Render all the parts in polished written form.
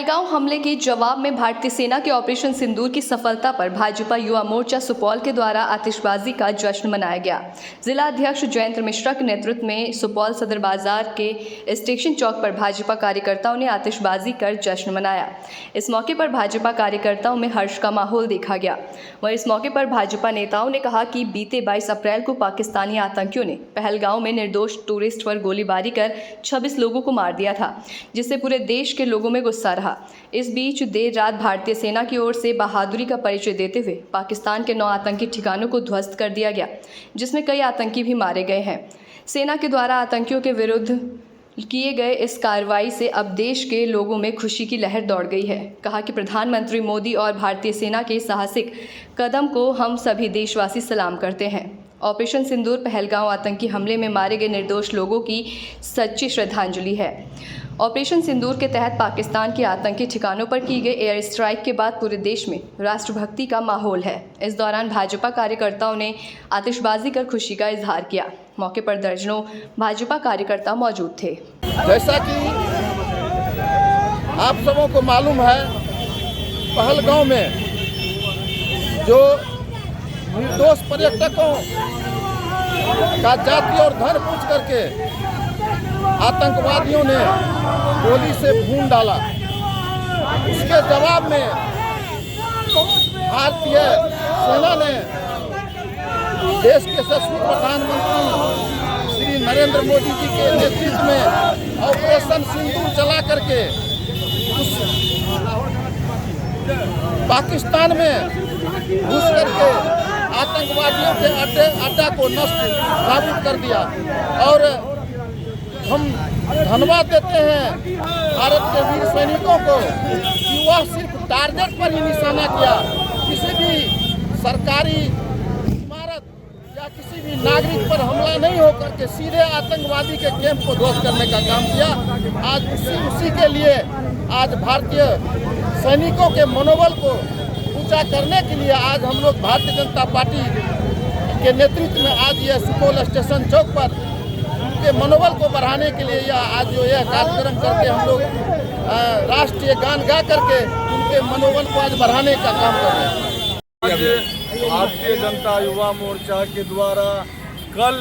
पहलगांव हमले के जवाब में भारतीय सेना के ऑपरेशन सिंदूर की सफलता पर भाजपा युवा मोर्चा सुपौल के द्वारा आतिशबाजी का जश्न मनाया गया। जिला अध्यक्ष जयंत मिश्रा के नेतृत्व में सुपौल सदर बाजार के स्टेशन चौक पर भाजपा कार्यकर्ताओं ने आतिशबाजी कर जश्न मनाया। इस मौके पर भाजपा कार्यकर्ताओं में हर्ष का माहौल देखा गया। वहीं इस मौके पर भाजपा नेताओं ने कहा कि बीते 22 अप्रैल को पाकिस्तानी आतंकियों ने पहलगांव में निर्दोष टूरिस्ट पर गोलीबारी कर 26 लोगों को मार दिया था, जिससे पूरे देश के लोगों में गुस्सा रहा। इस बीच देर रात भारतीय सेना की ओर से बहादुरी का परिचय देते हुए पाकिस्तान के 9 आतंकी ठिकानों को ध्वस्त कर दिया गया, जिसमें कई आतंकी भी मारे गए हैं। सेना के द्वारा आतंकियों के विरुद्ध किए गए इस कार्रवाई से अब देश के लोगों में खुशी की लहर दौड़ गई है। कहा कि प्रधानमंत्री मोदी और भारतीय सेना के साहसिक कदम को हम सभी देशवासी सलाम करते हैं। ऑपरेशन सिंदूर पहलगांव आतंकी हमले में मारे गए निर्दोष लोगों की सच्ची श्रद्धांजलि है। ऑपरेशन सिंदूर के तहत पाकिस्तान के आतंकी ठिकानों पर की गई एयर स्ट्राइक के बाद पूरे देश में राष्ट्रभक्ति का माहौल है। इस दौरान भाजपा कार्यकर्ताओं ने आतिशबाजी कर खुशी का इजहार किया। मौके पर दर्जनों भाजपा कार्यकर्ता मौजूद थे। जैसा कि आप सबों को मालूम है, पहलगांव में जो निर्दोष पर्यटकों का जाति और धर्म पूछ करके आतंकवादियों ने गोली से भून डाला, उसके जवाब में भारतीय सेना ने देश के यशस्वी प्रधानमंत्री श्री नरेंद्र मोदी जी के नेतृत्व में ऑपरेशन सिंदूर चला करके उस पाकिस्तान में घुस करके आतंकवादियों के अड्डा को नष्ट नाबूद कर दिया। और हम धन्यवाद देते हैं भारत के वीर सैनिकों को कि वह सिर्फ टारगेट पर ही निशाना किया, किसी भी सरकारी इमारत या किसी भी नागरिक पर हमला नहीं होकर के सीधे आतंकवादी के कैंप को ध्वस्त करने का काम किया। आज उसी के लिए आज भारतीय सैनिकों के मनोबल को ऊंचा करने के लिए आज हम लोग भारतीय जनता पार्टी के नेतृत्व में आज यह सुपौल स्टेशन चौक पर के मनोबल को बढ़ाने के लिए आज जो यह कार्यक्रम करके हम लोग राष्ट्रीय गान गा करके उनके मनोबल को आज बढ़ाने का काम कर रहे हैं। आज भारतीय जनता युवा मोर्चा के द्वारा कल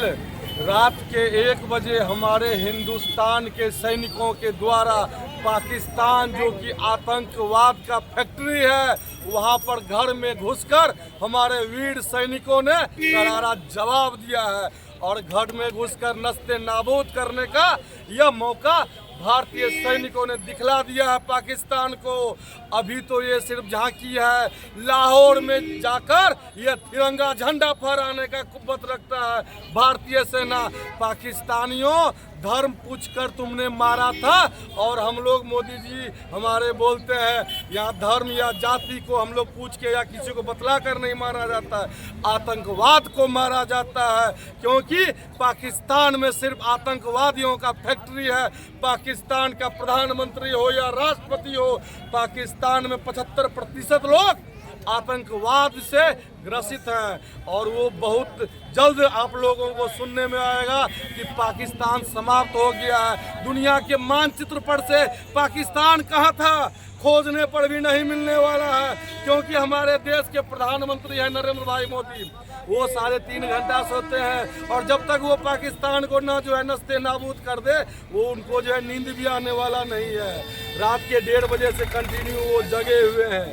रात के 1 बजे हमारे हिंदुस्तान के सैनिकों के द्वारा पाकिस्तान जो कि आतंकवाद का फैक्ट्री है, वहां पर घर में घुसकर हमारे वीर सैनिकों ने करारा जवाब दिया है और घर में घुसकर नस्ते नाबूद करने का यह मौका भारतीय सैनिकों ने दिखला दिया है पाकिस्तान को। अभी तो ये सिर्फ झांकी है, लाहौर में जाकर यह तिरंगा झंडा फहराने का कुव्वत रखता है। भारतीय सेना पाकिस्तानियों धर्म पूछकर तुमने मारा था और हम लोग मोदी जी हमारे बोलते हैं यहाँ धर्म या जाति को हम लोग पूछ के या किसी को बतला कर नहीं मारा जाता है, आतंकवाद को मारा जाता है, क्योंकि पाकिस्तान में सिर्फ आतंकवादियों का फैक्ट्री है। पाकिस्तान का प्रधानमंत्री हो या राष्ट्रपति हो, पाकिस्तान में 75% लोग आतंकवाद से ग्रसित हैं और वो बहुत जल्द आप लोगों को सुनने में आएगा कि पाकिस्तान समाप्त हो गया है। दुनिया के मानचित्र पर से पाकिस्तान कहाँ था खोजने पर भी नहीं मिलने वाला है, क्योंकि हमारे देश के प्रधानमंत्री हैं नरेंद्र भाई मोदी, वो 3.5 घंटा सोते हैं और जब तक वो पाकिस्तान को ना जो है नस्ते नाबूद कर दे वो उनको जो है नींद भी आने वाला नहीं है। रात के 1:30 बजे से कंटिन्यू वो जगे हुए हैं।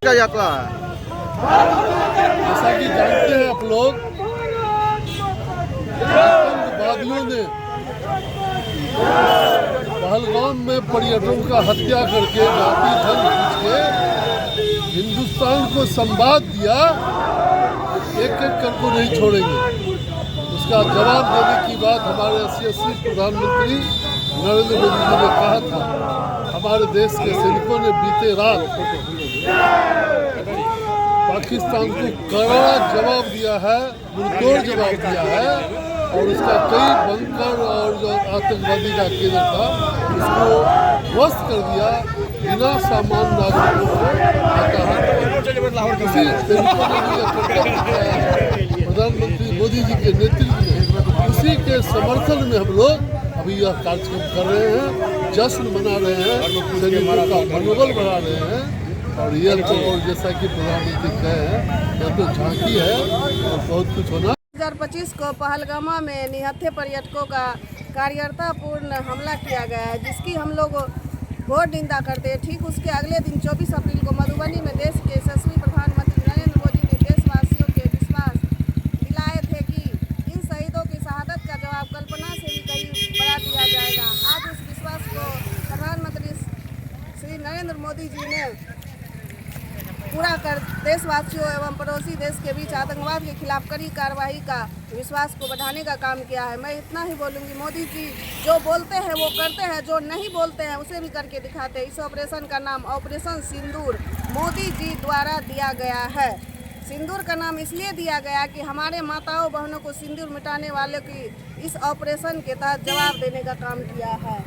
क्या यात्रा है? जैसा कि जानते हैं आप लोग, आतंकवादियों ने पहलगाम में पर्यटकों का हत्या करके जाति धर्म पूछ के हिंदुस्तान को संवाद दिया, एक को नहीं छोड़ेंगे। उसका जवाब देने की बात हमारे यशस्वी प्रधानमंत्री नरेंद्र मोदी जी ने कहा था। हमारे देश के सैनिकों ने बीते रात पाकिस्तान को करारा जवाब दिया है, मुंहतोड़ जवाब दिया है और उसका कई बंकर और जो आतंकवादी का केंद्र था उसको ध्वस्त कर दिया बिना सामान्य नागरिकों को। प्रधानमंत्री मोदी जी के नेतृत्व में उसी के समर्थन में हम लोग अभी यह कार्यक्रम कर रहे हैं। जश्न मना रहे हैं, सैनिकों का मनोबल बढ़ा रहे हैं। और यह तो जैसा कि प्रधानमंत्री कहे हैं, यह तो झांकी है और बहुत कुछ होना। 2025 को पहलगामा में निहत्थे पर्यटकों का कायरतापूर्ण हमला किया गया है, जिसकी हम लोग घोर निंदा करते हैं। ठीक उसके अगले दिन 24 अप्रैल को मधुबनी में देश के यशस्वी प्रधानमंत्री नरेंद्र मोदी ने देशवासियों के विश्वास दिलाए थे कि इन शहीदों की शहादत का जवाब कल्पना से भी कहीं बड़ा दिया जाएगा। आज उस विश्वास को प्रधानमंत्री श्री नरेंद्र मोदी जी ने पूरा कर देशवासियों एवं पड़ोसी देश के बीच आतंकवाद के खिलाफ कड़ी कार्रवाई का विश्वास को बढ़ाने का काम किया है। मैं इतना ही बोलूँगी, मोदी जी जो बोलते हैं वो करते हैं, जो नहीं बोलते हैं उसे भी करके दिखाते हैं। इस ऑपरेशन का नाम ऑपरेशन सिंदूर मोदी जी द्वारा दिया गया है। सिंदूर का नाम इसलिए दिया गया कि हमारे माताओं बहनों को सिंदूर मिटाने वालों की इस ऑपरेशन के तहत जवाब देने का काम किया है।